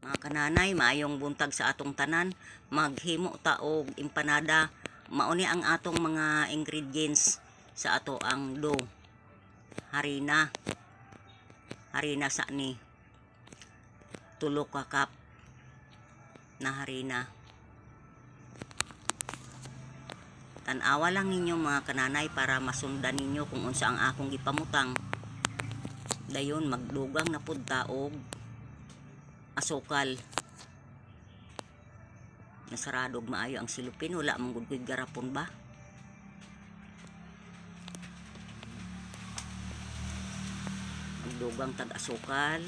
Mga kananay, maayong buntag sa atong tanan. Maghimo ta og empanada. Mauni ang atong mga ingredients sa ato ang dough. Harina. Harina sa ni. 3 ka cup na harina. Tanawa lang ninyo mga kananay para masundan ninyo kung unsa ang akong gipamutang. Dayon magdugang na pud ta og asukal. Nasaradog maayo ang silupin, wala mong gudkoy garapon ba? Magdugang tag asukal.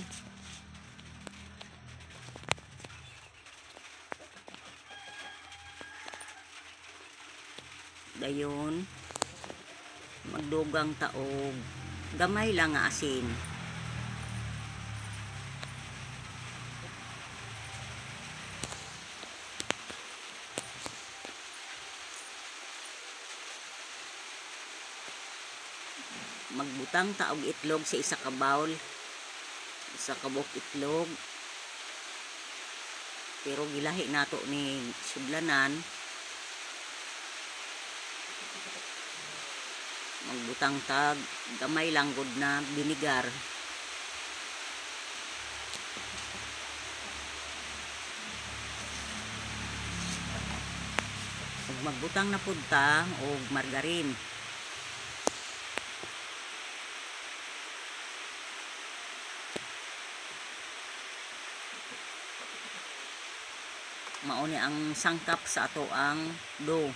Dayon magdugang ta og gamay lang nga asin. Magbutang ta og itlog sa isa ka bowl, isa ka buok itlog, pero gilahi nato ni sudlanan. Magbutang tag gamay lang gud na binigar. Magbutang na pud ta og margarine. Mauni ang sangkap sa ato ang dough.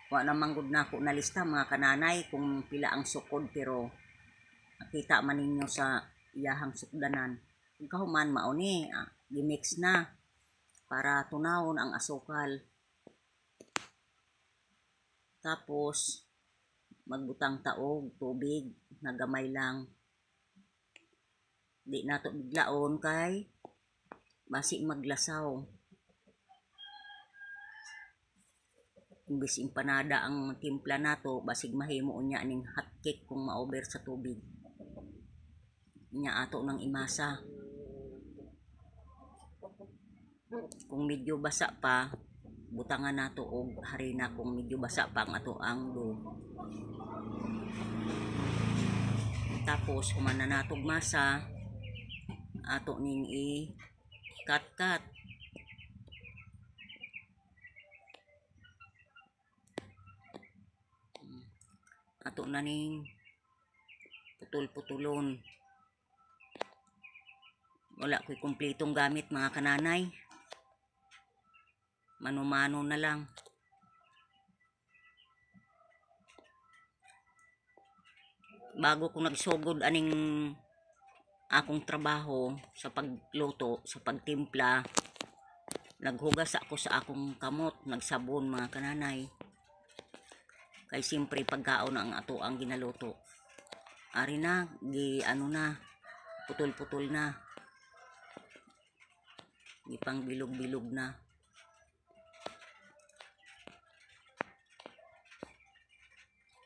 Wa naman gud nako na lista mga kananay kung pila ang sukod, pero nakita man ninyo sa iyahang sukdanan. Kung kahuman mauni, gimix na para tunawon ang asukal. Tapos magbutang ta og tubig na gamay lang. Di nato biglaon kay basi maglasaw. Imbis empanada ang timpla nato, basig mahimo unya ning hot cake kung ma-over sa tubig. Nya ato nang imasa. Kung medyo basa pa, butangan nato og harina kung medyo basa pa ang ato ang dough. Tapos humana natog masa, ato ning i-cut-cut. Ato na ning putol-putulon. Wala ko'y kumpletong gamit mga kananay. Mano-mano na lang. Bago ko nagsugod aning akong trabaho sa pagluto, sa pagtimpla, naghugas ako sa akong kamot, nagsabon mga kananay. Kay siyempre pagkaon ang ato ang ginaluto. Ari na, putol-putol na. Gipang bilog-bilog na.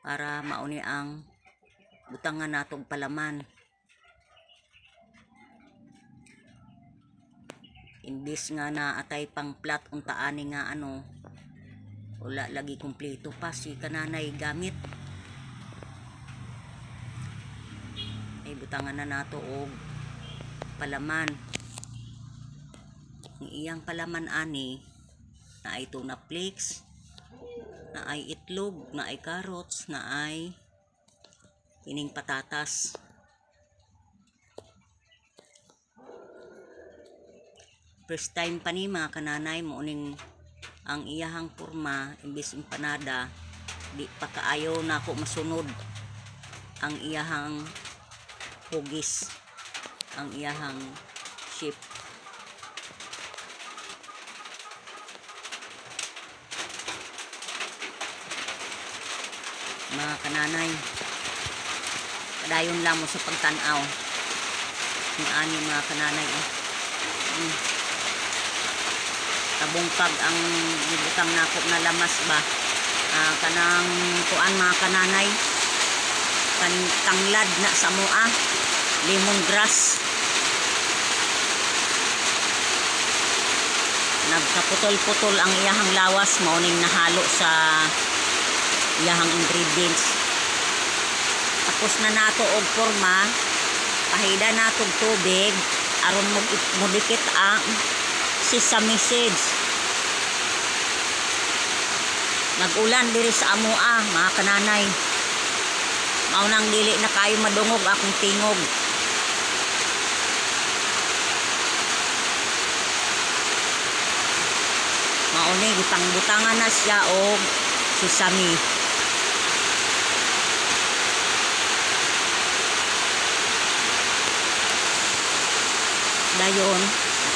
Para mauni ang butangan natong palaman. Imbis nga na atay pang plat untaani nga wala lagi kumpleto pa si kananay gamit. Ay butangan na nato og palaman. Ang iyang palaman ani na ay tuna flakes, na ay itlog, na ay carrots, na ay ining patatas. First time pa ni mga kananay mo ning ang iyahang porma, imbis empanada, di pa kaayo na ako masunod ang iyahang hugis, ang iyahang shape. Mga kananay, padayon lang mo sa pagtanaw ng ani mga kananay. Tabungkag ang gibutang nako na lamas ba, kanang kuan mga kananay, tanglad na sa mua. lemongrass. Nagkaputol-putol ang iyahang lawas, mauning nahalo sa iyahang ingredients. Tapos na nato og forma, pahida nato og tubig aron mudikit ang sesame seeds. Nag-ulan diri sa amoa, mga kananay. Maunang dili na kayo madungog akong tingog. Mauni gipangbutangan na siya og sesame. Dayon,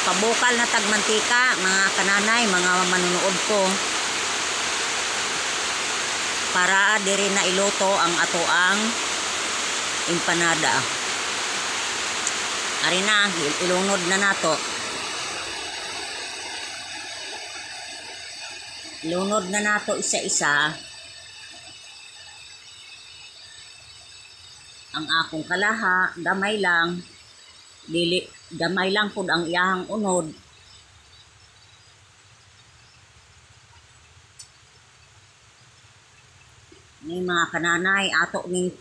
pabukal na tagmantika, mga kananay, mga manunood ko. Para diri na iluto ang atoang empanada. Ari na, ilunod na nato. Lunod na nato isa-isa ang akong kalaha, gamay lang, dili gamay lang pud ang iyahang unod. Ni mga kananay, ato ning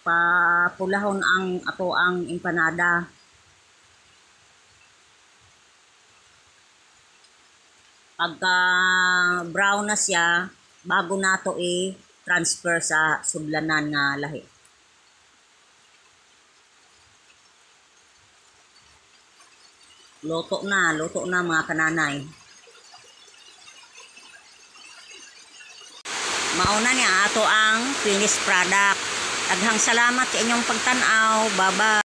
papulahon ang ato ang empanada. Pagka brown na siya, bago nato i-transfer sa sudlanan nga lahi. Luto na mga kananay. Mauna niya ato ang finished product. Daghang salamat sa inyong pagtan-aw. Bye-bye.